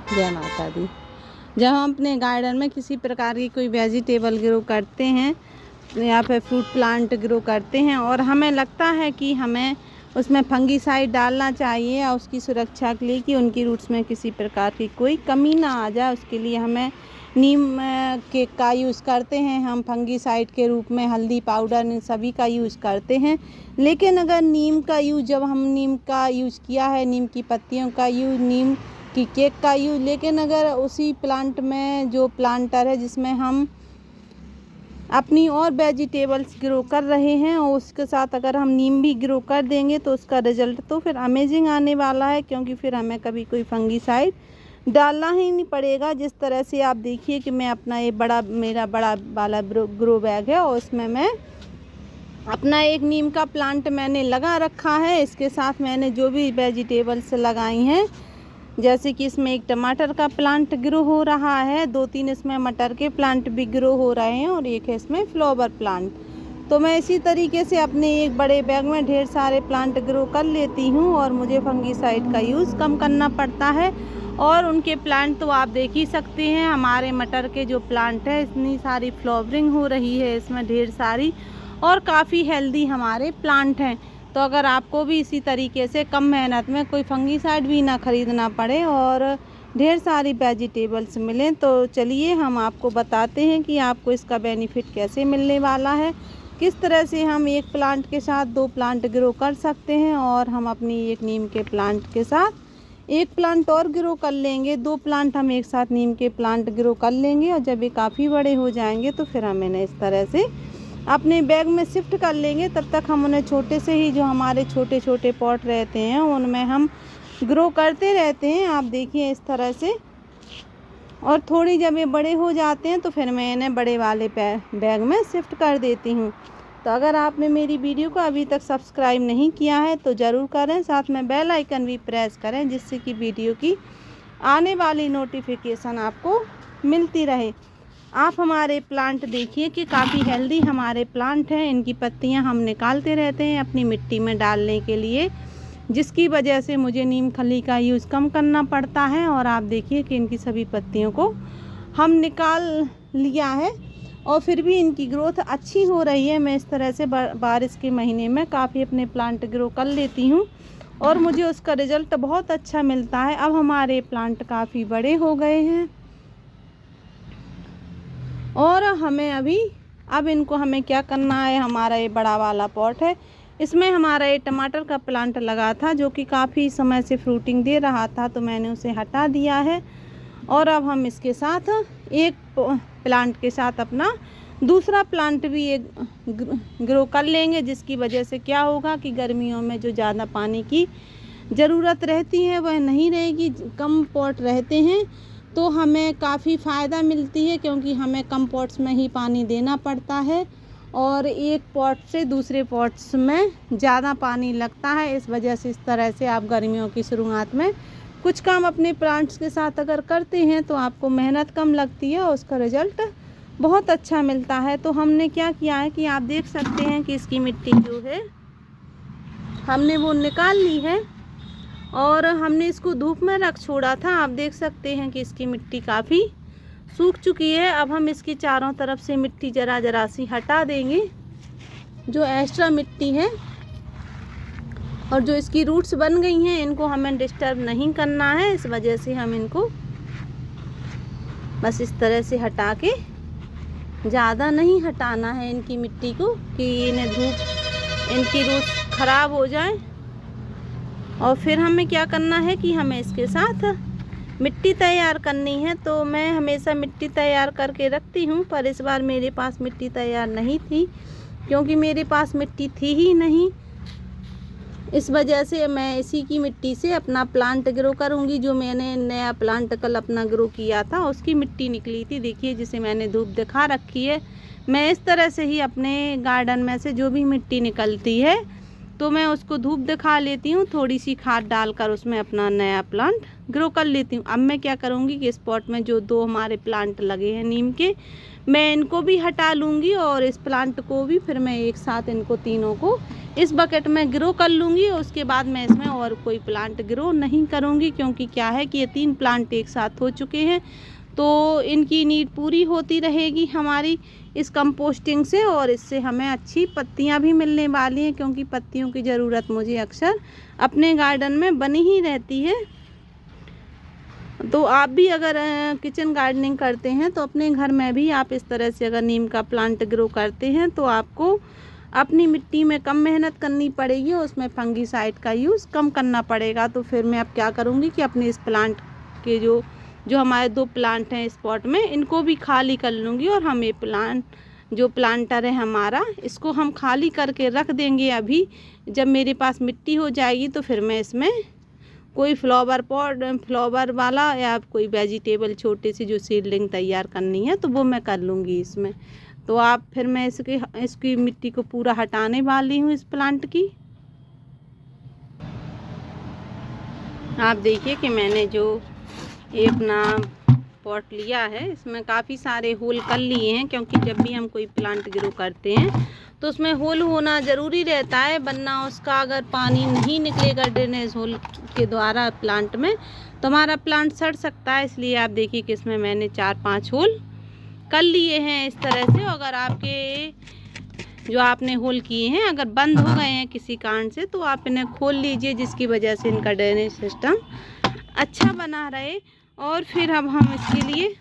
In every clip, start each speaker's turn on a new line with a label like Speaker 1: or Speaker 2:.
Speaker 1: जय माता दी। जब हम अपने गार्डन में किसी प्रकार की कोई वेजिटेबल ग्रो करते हैं या फिर फ्रूट प्लांट ग्रो करते हैं और हमें लगता है कि हमें उसमें फंगीसाइड डालना चाहिए या उसकी सुरक्षा के लिए कि उनकी रूट्स में किसी प्रकार की कोई कमी ना आ जाए, उसके लिए हमें नीम के का यूज़ करते हैं। हम फंगीसाइड के रूप में हल्दी पाउडर इन सभी का यूज़ करते हैं। लेकिन अगर नीम का यूज़, जब हम नीम का यूज़ किया है, नीम की पत्तियों का यूज़, नीम की केक का यूज़, लेकिन अगर उसी प्लांट में जो प्लांटर है जिसमें हम अपनी और वेजिटेबल्स ग्रो कर रहे हैं और उसके साथ अगर हम नीम भी ग्रो कर देंगे तो उसका रिजल्ट तो फिर अमेजिंग आने वाला है, क्योंकि फिर हमें कभी कोई फंगीसाइड डालना ही नहीं पड़ेगा। जिस तरह से आप देखिए कि मैं अपना ये मेरा बड़ा वाला ग्रो बैग है और उसमें मैं अपना एक नीम का प्लांट मैंने लगा रखा है। इसके साथ मैंने जो भी वेजिटेबल्स लगाई हैं, जैसे कि इसमें एक टमाटर का प्लांट ग्रो हो रहा है, 2-3 इसमें मटर के प्लांट भी ग्रो हो रहे हैं और एक है इसमें फ्लावर प्लांट। तो मैं इसी तरीके से अपने एक बड़े बैग में ढेर सारे प्लांट ग्रो कर लेती हूँ और मुझे फंगीसाइड का यूज़ कम करना पड़ता है। और उनके प्लांट तो आप देख ही सकते हैं, हमारे मटर के जो प्लांट है इतनी सारी फ्लावरिंग हो रही है इसमें ढेर सारी, और काफ़ी हेल्दी हमारे प्लांट हैं। तो अगर आपको भी इसी तरीके से कम मेहनत में कोई फंगीसाइड भी ना ख़रीदना पड़े और ढेर सारी वेजिटेबल्स मिलें, तो चलिए हम आपको बताते हैं कि आपको इसका बेनिफिट कैसे मिलने वाला है, किस तरह से हम एक प्लांट के साथ 2 प्लांट ग्रो कर सकते हैं। और हम अपनी एक नीम के प्लांट के साथ एक प्लांट और ग्रो कर लेंगे, 2 प्लांट हम एक साथ नीम के प्लांट ग्रो कर लेंगे और जब ये काफ़ी बड़े हो जाएंगे तो फिर हम इन्हें इस तरह से अपने बैग में शिफ्ट कर लेंगे। तब तक हम उन्हें छोटे से ही, जो हमारे छोटे छोटे पॉट रहते हैं उनमें हम ग्रो करते रहते हैं, आप देखिए इस तरह से। और थोड़ी जब ये बड़े हो जाते हैं तो फिर मैं इन्हें बड़े वाले बैग में शिफ्ट कर देती हूँ। तो अगर आपने मेरी वीडियो को अभी तक सब्सक्राइब नहीं किया है तो ज़रूर करें, साथ में बेल आइकन भी प्रेस करें, जिससे कि वीडियो की आने वाली नोटिफिकेशन आपको मिलती रहे। आप हमारे प्लांट देखिए कि काफ़ी हेल्दी हमारे प्लांट हैं। इनकी पत्तियां हम निकालते रहते हैं अपनी मिट्टी में डालने के लिए, जिसकी वजह से मुझे नीम खली का यूज़ कम करना पड़ता है। और आप देखिए कि इनकी सभी पत्तियों को हम निकाल लिया है और फिर भी इनकी ग्रोथ अच्छी हो रही है। मैं इस तरह से बारिश के महीने में काफ़ी अपने प्लांट ग्रो कर लेती हूँ और मुझे उसका रिज़ल्ट बहुत अच्छा मिलता है। अब हमारे प्लांट काफ़ी बड़े हो गए हैं और हमें अब इनको हमें क्या करना है, हमारा ये बड़ा वाला पॉट है, इसमें हमारा ये टमाटर का प्लांट लगा था जो कि काफ़ी समय से फ्रूटिंग दे रहा था, तो मैंने उसे हटा दिया है। और अब हम इसके साथ एक प्लांट के साथ अपना दूसरा प्लांट भी एक ग्रो कर लेंगे, जिसकी वजह से क्या होगा कि गर्मियों में जो ज़्यादा पानी की ज़रूरत रहती है वह नहीं रहेगी। कम पॉट रहते हैं तो हमें काफ़ी फ़ायदा मिलती है, क्योंकि हमें कम पॉट्स में ही पानी देना पड़ता है और एक पॉट से दूसरे पॉट्स में ज़्यादा पानी लगता है। इस वजह से इस तरह से आप गर्मियों की शुरुआत में कुछ काम अपने प्लांट्स के साथ अगर करते हैं तो आपको मेहनत कम लगती है और उसका रिज़ल्ट बहुत अच्छा मिलता है। तो हमने क्या किया है कि आप देख सकते हैं कि इसकी मिट्टी जो है हमने वो निकाल ली है और हमने इसको धूप में रख छोड़ा था। आप देख सकते हैं कि इसकी मिट्टी काफ़ी सूख चुकी है। अब हम इसकी चारों तरफ से मिट्टी ज़रा ज़रा सी हटा देंगे, जो एक्स्ट्रा मिट्टी है, और जो इसकी रूट्स बन गई हैं इनको हमें डिस्टर्ब नहीं करना है। इस वजह से हम इनको बस इस तरह से हटा के, ज़्यादा नहीं हटाना है इनकी मिट्टी को कि इन्हें धूप इनकी रूट्स ख़राब हो जाए। और फिर हमें क्या करना है कि हमें इसके साथ मिट्टी तैयार करनी है। तो मैं हमेशा मिट्टी तैयार करके रखती हूँ, पर इस बार मेरे पास मिट्टी तैयार नहीं थी, क्योंकि मेरे पास मिट्टी थी ही नहीं। इस वजह से मैं इसी की मिट्टी से अपना प्लांट ग्रो करूँगी। जो मैंने नया प्लांट कल अपना ग्रो किया था उसकी मिट्टी निकली थी, देखिए, जिसे मैंने धूप दिखा रखी है। मैं इस तरह से ही अपने गार्डन में से जो भी मिट्टी निकलती है तो मैं उसको धूप दिखा लेती हूँ, थोड़ी सी खाद डालकर उसमें अपना नया प्लांट ग्रो कर लेती हूँ। अब मैं क्या करूँगी कि इस पॉट में जो 2 हमारे प्लांट लगे हैं नीम के, मैं इनको भी हटा लूँगी और इस प्लांट को भी फिर मैं एक साथ इनको तीनों को इस बकेट में ग्रो कर लूँगी और उसके बाद मैं इसमें और कोई प्लांट ग्रो नहीं करूँगी, क्योंकि क्या है कि ये 3 प्लांट एक साथ हो चुके हैं तो इनकी नीड पूरी होती रहेगी हमारी इस कंपोस्टिंग से, और इससे हमें अच्छी पत्तियां भी मिलने वाली हैं, क्योंकि पत्तियों की ज़रूरत मुझे अक्सर अपने गार्डन में बनी ही रहती है। तो आप भी अगर किचन गार्डनिंग करते हैं तो अपने घर में भी आप इस तरह से अगर नीम का प्लांट ग्रो करते हैं तो आपको अपनी मिट्टी में कम मेहनत करनी पड़ेगी और उसमें फंगीसाइड का यूज़ कम करना पड़ेगा। तो फिर मैं अब क्या करूँगी कि अपने इस प्लांट के जो हमारे 2 प्लांट हैं इस पॉट में, इनको भी खाली कर लूँगी और हम ये प्लांटर है हमारा, इसको हम खाली करके रख देंगे। अभी जब मेरे पास मिट्टी हो जाएगी तो फिर मैं इसमें कोई फ्लावर वाला या कोई वेजिटेबल छोटी सी जो सीडलिंग तैयार करनी है तो वो मैं कर लूँगी इसमें। तो आप फिर मैं इसकी मिट्टी को पूरा हटाने वाली हूँ इस प्लांट की। आप देखिए कि मैंने जो ये अपना पॉट लिया है इसमें काफ़ी सारे होल कर लिए हैं, क्योंकि जब भी हम कोई प्लांट ग्रो करते हैं तो उसमें होल होना ज़रूरी रहता है, वरना उसका अगर पानी नहीं निकलेगा ड्रेनेज होल के द्वारा प्लांट में तो हमारा प्लांट सड़ सकता है। इसलिए आप देखिए कि इसमें मैंने 4-5 होल कर लिए हैं इस तरह से। अगर आपके जो आपने होल किए हैं अगर बंद हो गए हैं किसी कारण से तो आप इन्हें खोल लीजिए, जिसकी वजह से इनका ड्रेनेज सिस्टम अच्छा बना रहे। और फिर अब हम इसके लिए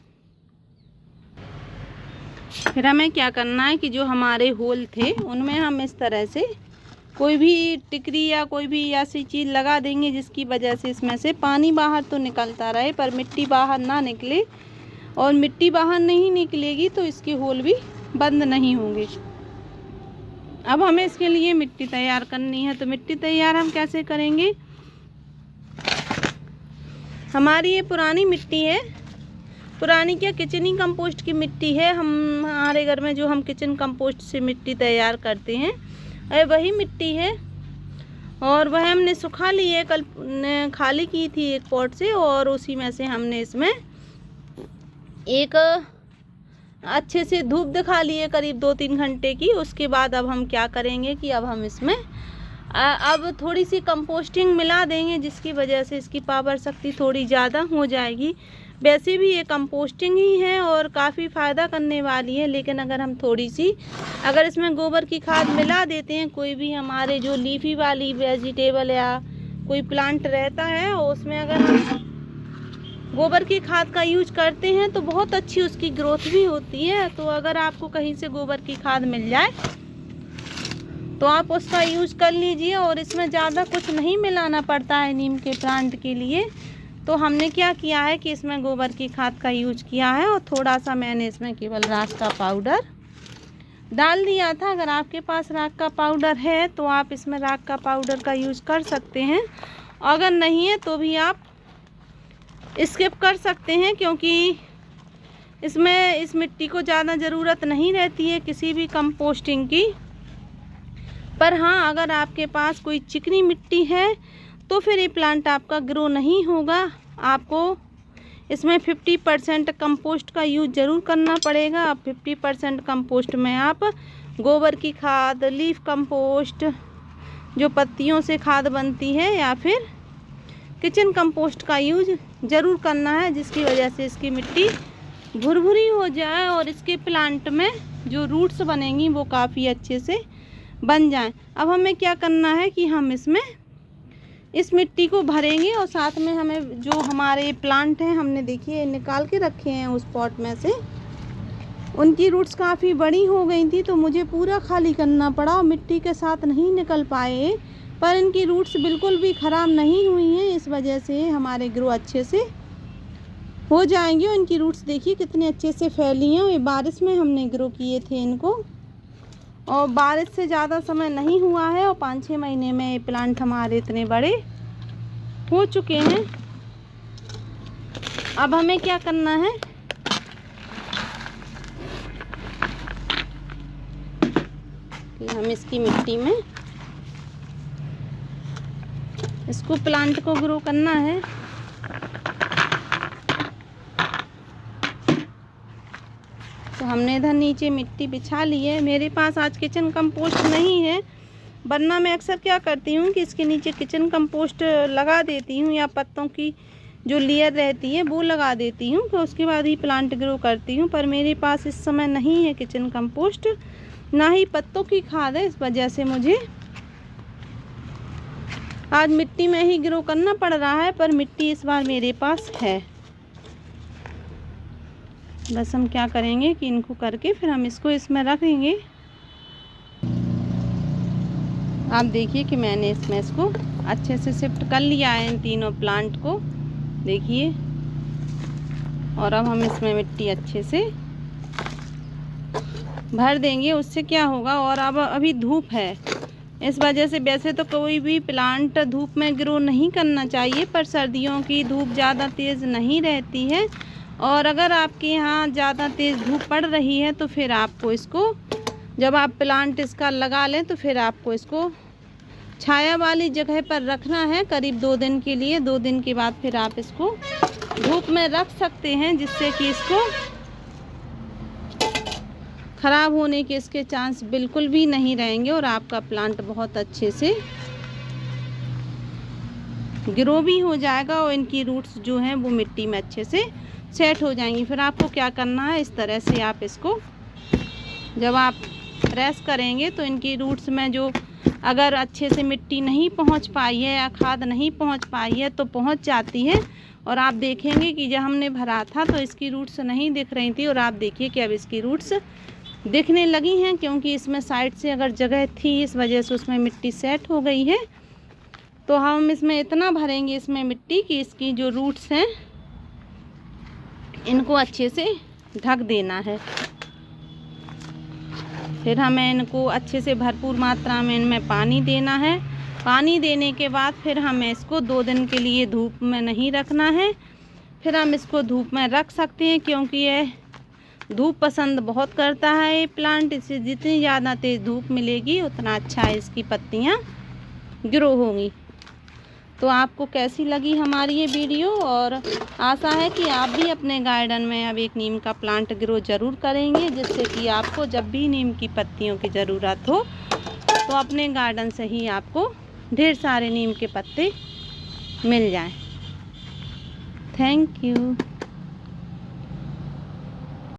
Speaker 1: फिर हमें क्या करना है कि जो हमारे होल थे उनमें हम इस तरह से कोई भी टिकरी या कोई भी ऐसी चीज़ लगा देंगे जिसकी वजह से इसमें से पानी बाहर तो निकलता रहे पर मिट्टी बाहर ना निकले, और मिट्टी बाहर नहीं निकलेगी तो इसके होल भी बंद नहीं होंगे। अब हमें इसके लिए मिट्टी तैयार करनी है। तो मिट्टी तैयार हम कैसे करेंगे, हमारी ये पुरानी मिट्टी है, पुरानी क्या किचनी कंपोस्ट की मिट्टी है। हमारे घर में जो हम किचन कंपोस्ट से मिट्टी तैयार करते हैं वही मिट्टी है, और वह हमने सुखा ली है, कल खाली की थी एक पॉट से, और उसी में से हमने इसमें एक अच्छे से धूप दिखा ली है करीब 2-3 घंटे की। उसके बाद अब हम क्या करेंगे कि अब हम इसमें अब थोड़ी सी कंपोस्टिंग मिला देंगे, जिसकी वजह से इसकी पावर शक्ति थोड़ी ज़्यादा हो जाएगी। वैसे भी ये कंपोस्टिंग ही है और काफ़ी फ़ायदा करने वाली है, लेकिन अगर हम थोड़ी सी अगर इसमें गोबर की खाद मिला देते हैं, कोई भी हमारे जो लीफी वाली वेजिटेबल या कोई प्लांट रहता है उसमें अगर हम गोबर की खाद का यूज करते हैं तो बहुत अच्छी उसकी ग्रोथ भी होती है। तो अगर आपको कहीं से गोबर की खाद मिल जाए तो आप उसका यूज कर लीजिए, और इसमें ज़्यादा कुछ नहीं मिलाना पड़ता है नीम के प्लांट के लिए। तो हमने क्या किया है कि इसमें गोबर की खाद का यूज किया है, और थोड़ा सा मैंने इसमें केवल राख का पाउडर डाल दिया था। अगर आपके पास राख का पाउडर है तो आप इसमें राख का पाउडर का यूज कर सकते हैं, अगर नहीं है तो भी आप स्किप कर सकते हैं, क्योंकि इसमें इस मिट्टी को ज़्यादा ज़रूरत नहीं रहती है किसी भी कंपोस्टिंग की। पर हाँ, अगर आपके पास कोई चिकनी मिट्टी है तो फिर ये प्लांट आपका ग्रो नहीं होगा। आपको इसमें 50% कंपोस्ट का यूज ज़रूर करना पड़ेगा। अब 50% कंपोस्ट में आप गोबर की खाद, लीफ कंपोस्ट जो पत्तियों से खाद बनती है, या फिर किचन कंपोस्ट का यूज ज़रूर करना है, जिसकी वजह से इसकी मिट्टी भुरभुरी हो जाए और इसके प्लांट में जो रूट्स बनेंगी वो काफ़ी अच्छे से बन जाएं। अब हमें क्या करना है कि हम इसमें इस मिट्टी को भरेंगे, और साथ में हमें जो हमारे प्लांट हैं हमने देखिए निकाल के रखे हैं उस पॉट में से, उनकी रूट्स काफ़ी बड़ी हो गई थी तो मुझे पूरा खाली करना पड़ा और मिट्टी के साथ नहीं निकल पाए। पर इनकी रूट्स बिल्कुल भी ख़राब नहीं हुई हैं, इस वजह से हमारे ग्रो अच्छे से हो जाएंगे। और इनकी रूट्स देखिए कितने अच्छे से फैली हैं। ये बारिश में हमने ग्रो किए थे इनको, और बारिश से ज़्यादा समय नहीं हुआ है और 5-6 महीने में ये प्लांट हमारे इतने बड़े हो चुके हैं। अब हमें क्या करना है कि हम इसकी मिट्टी में इसको प्लांट को ग्रो करना है। तो हमने इधर नीचे मिट्टी बिछा ली है। मेरे पास आज किचन कंपोस्ट नहीं है, वरना मैं अक्सर क्या करती हूँ कि इसके नीचे किचन कंपोस्ट लगा देती हूँ या पत्तों की जो लेयर रहती है वो लगा देती हूँ, तो उसके बाद ही प्लांट ग्रो करती हूँ। पर मेरे पास इस समय नहीं है किचन कंपोस्ट, ना ही पत्तों की खाद है, इस वजह से मुझे आज मिट्टी में ही ग्रो करना पड़ रहा है। पर मिट्टी इस बार मेरे पास है। बस हम क्या करेंगे कि इनको करके फिर हम इसको इसमें रखेंगे। आप देखिए कि मैंने इसमें इसको अच्छे से शिफ्ट कर लिया है इन तीनों प्लांट को, देखिए। और अब हम इसमें मिट्टी अच्छे से भर देंगे। उससे क्या होगा, और अब अभी धूप है इस वजह से वैसे तो कोई भी प्लांट धूप में ग्रो नहीं करना चाहिए, पर सर्दियों की धूप ज़्यादा तेज़ नहीं रहती है। और अगर आपके यहाँ ज़्यादा तेज़ धूप पड़ रही है तो फिर आपको इसको, जब आप प्लांट इसका लगा लें तो फिर आपको इसको छाया वाली जगह पर रखना है करीब 2 दिन के लिए। 2 दिन के बाद फिर आप इसको धूप में रख सकते हैं, जिससे कि इसको ख़राब होने के इसके चांस बिल्कुल भी नहीं रहेंगे और आपका प्लांट बहुत अच्छे से ग्रो भी हो जाएगा और इनकी रूट्स जो हैं वो मिट्टी में अच्छे से सेट हो जाएंगी। फिर आपको क्या करना है, इस तरह से आप इसको जब आप प्रेस करेंगे तो इनकी रूट्स में जो अगर अच्छे से मिट्टी नहीं पहुंच पाई है या खाद नहीं पहुंच पाई है तो पहुंच जाती है। और आप देखेंगे कि जब हमने भरा था तो इसकी रूट्स नहीं दिख रही थी, और आप देखिए कि अब इसकी रूट्स दिखने लगी हैं, क्योंकि इसमें साइड से अगर जगह थी इस वजह से उसमें मिट्टी सेट हो गई है। तो हम इसमें इतना भरेंगे इसमें मिट्टी कि इसकी जो रूट्स हैं इनको अच्छे से ढक देना है। फिर हमें इनको अच्छे से भरपूर मात्रा में इनमें पानी देना है। पानी देने के बाद फिर हमें इसको 2 दिन के लिए धूप में नहीं रखना है। फिर हम इसको धूप में रख सकते हैं, क्योंकि ये धूप पसंद बहुत करता है ये प्लांट। इसे जितनी ज़्यादा तेज़ धूप मिलेगी उतना अच्छा इसकी पत्तियाँ ग्रो होंगी। तो आपको कैसी लगी हमारी ये वीडियो, और आशा है कि आप भी अपने गार्डन में अब एक नीम का प्लांट ग्रो ज़रूर करेंगे, जिससे कि आपको जब भी नीम की पत्तियों की ज़रूरत हो तो अपने गार्डन से ही आपको ढेर सारे नीम के पत्ते मिल जाएं। Thank you.